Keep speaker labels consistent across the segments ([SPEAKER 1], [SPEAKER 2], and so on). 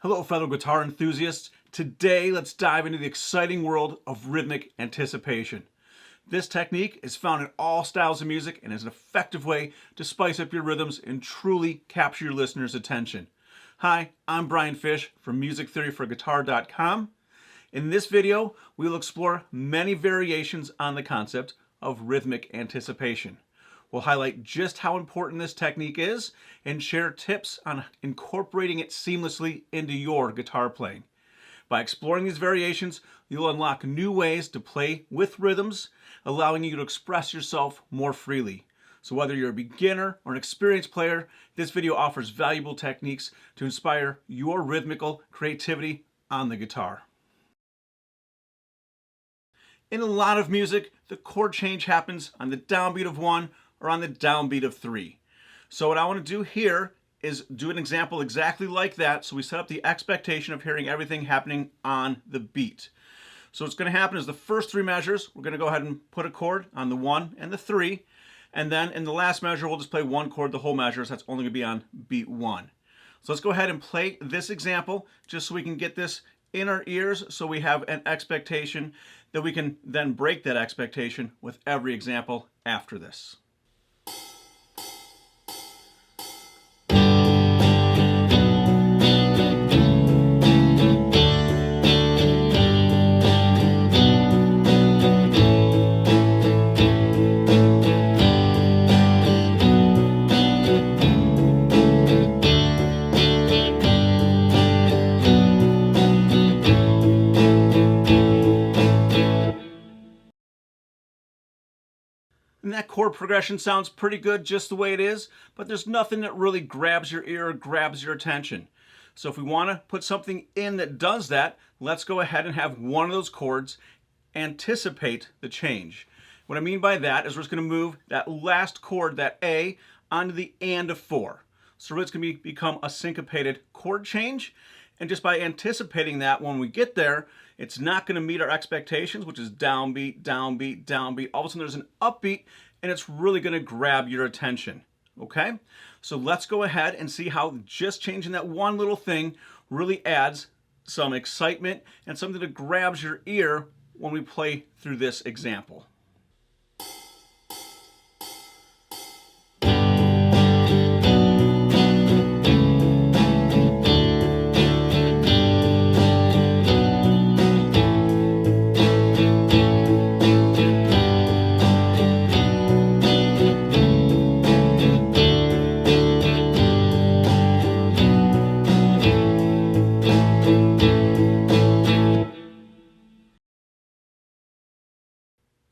[SPEAKER 1] Hello fellow guitar enthusiasts. Today let's dive into the exciting world of rhythmic anticipation. This technique is found in all styles of music and is an effective way to spice up your rhythms and truly capture your listeners' attention. Hi, I'm Brian Fish from musictheoryforguitar.com. In this video, we will explore many variations on the concept of rhythmic anticipation. We'll highlight just how important this technique is and share tips on incorporating it seamlessly into your guitar playing. By exploring these variations, you'll unlock new ways to play with rhythms, allowing you to express yourself more freely. So whether you're a beginner or an experienced player, this video offers valuable techniques to inspire your rhythmical creativity on the guitar. In a lot of music, the chord change happens on the downbeat of 1 or on the downbeat of 3. So what I want to do here is do an example exactly like that, so we set up the expectation of hearing everything happening on the beat. So what's going to happen is the first 3 measures, we're going to go ahead and put a chord on the 1 and the 3, and then in the last measure we'll just play one chord the whole measure, so that's only going to be on beat 1. So let's go ahead and play this example just so we can get this in our ears, so we have an expectation that we can then break that expectation with every example after this. And that chord progression sounds pretty good just the way it is, but there's nothing that really grabs your ear or grabs your attention. So if we want to put something in that does that, let's go ahead and have one of those chords anticipate the change. What I mean by that is we're just going to move that last chord, that A, onto the and of 4. So it's going to become a syncopated chord change. And just by anticipating that when we get there, it's not going to meet our expectations, which is downbeat, downbeat, downbeat. All of a sudden there's an upbeat, and it's really going to grab your attention. Okay? So let's go ahead and see how just changing that one little thing really adds some excitement and something that grabs your ear when we play through this example.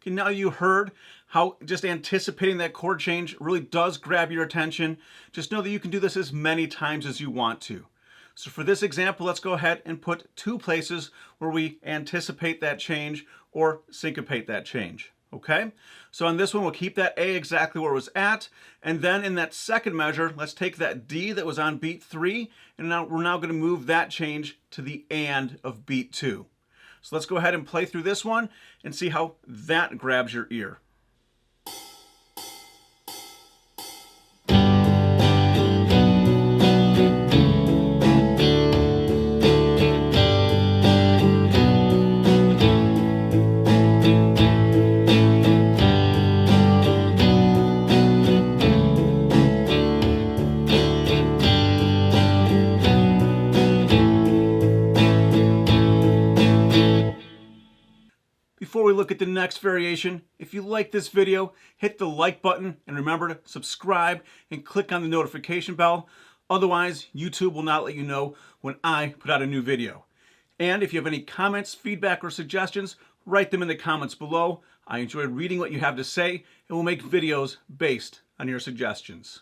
[SPEAKER 1] Okay, now you heard how just anticipating that chord change really does grab your attention. Just know that you can do this as many times as you want to. So for this example, let's go ahead and put 2 places where we anticipate that change or syncopate that change. Okay, so on this one, we'll keep that A exactly where it was at. And then in that second measure, let's take that D that was on beat 3, and now we're going to move that change to the and of beat 2. So let's go ahead and play through this one and see how that grabs your ear. Before we look at the next variation, if you like this video, hit the like button and remember to subscribe and click on the notification bell. Otherwise, YouTube will not let you know when I put out a new video. And if you have any comments, feedback, or suggestions, write them in the comments below. I enjoy reading what you have to say and will make videos based on your suggestions.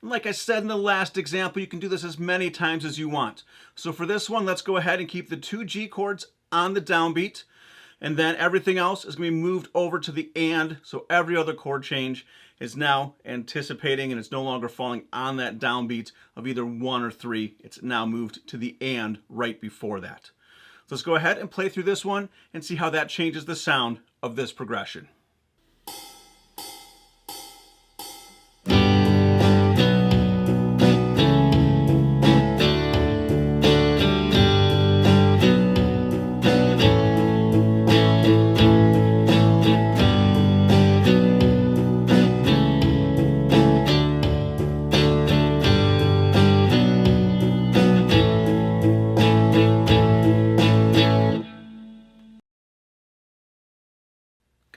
[SPEAKER 1] Like I said in the last example, you can do this as many times as you want. So for this one, let's go ahead and keep the 2 G chords on the downbeat, and then everything else is going to be moved over to the and, so every other chord change is now anticipating and it's no longer falling on that downbeat of either 1 or 3. It's now moved to the and right before that. So let's go ahead and play through this one and see how that changes the sound of this progression.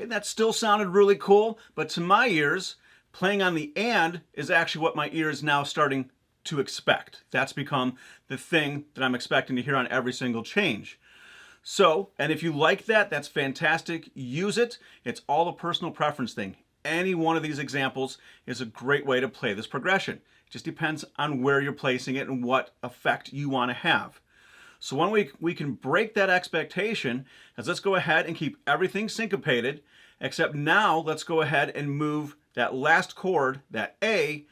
[SPEAKER 1] And that still sounded really cool, but to my ears, playing on the and is actually what my ear is now starting to expect. That's become the thing that I'm expecting to hear on every single change. So, and if you like that, that's fantastic. Use it. It's all a personal preference thing. Any one of these examples is a great way to play this progression. It just depends on where you're placing it and what effect you want to have. So one way we can break that expectation is let's go ahead and keep everything syncopated, except now let's go ahead and move that last chord, that A,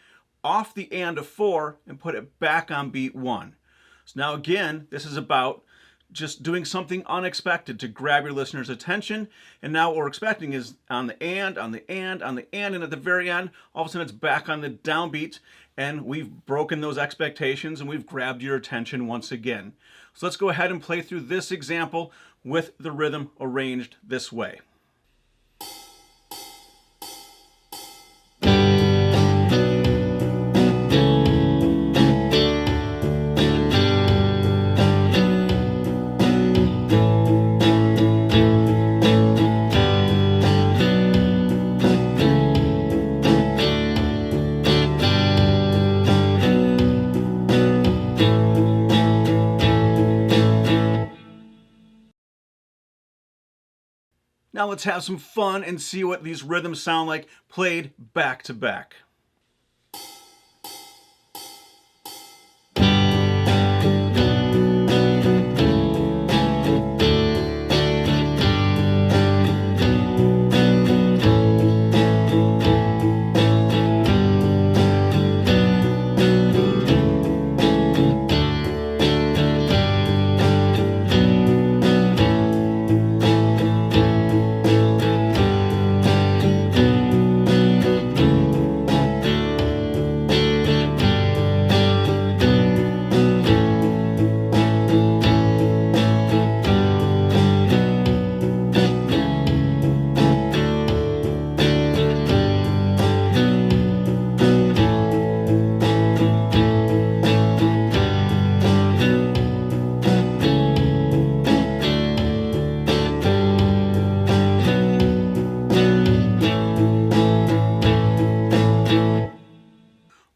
[SPEAKER 1] off the and of 4 and put it back on beat 1. So now again, this is about just doing something unexpected to grab your listener's attention. And now what we're expecting is on the and, on the and, on the and at the very end, all of a sudden it's back on the downbeat, and we've broken those expectations and we've grabbed your attention once again. So let's go ahead and play through this example with the rhythm arranged this way. Now let's have some fun and see what these rhythms sound like played back to back.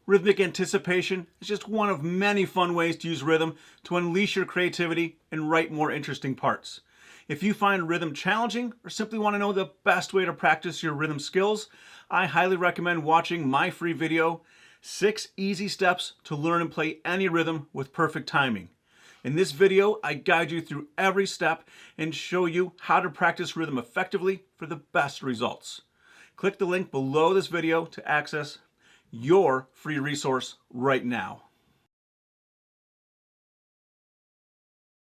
[SPEAKER 1] Rhythmic anticipation is just one of many fun ways to use rhythm to unleash your creativity and write more interesting parts. If you find rhythm challenging or simply want to know the best way to practice your rhythm skills, I highly recommend watching my free video, 6 Easy Steps to Learn and Play Any Rhythm with Perfect Timing. In this video, I guide you through every step and show you how to practice rhythm effectively for the best results. Click the link below this video to access your free resource right now.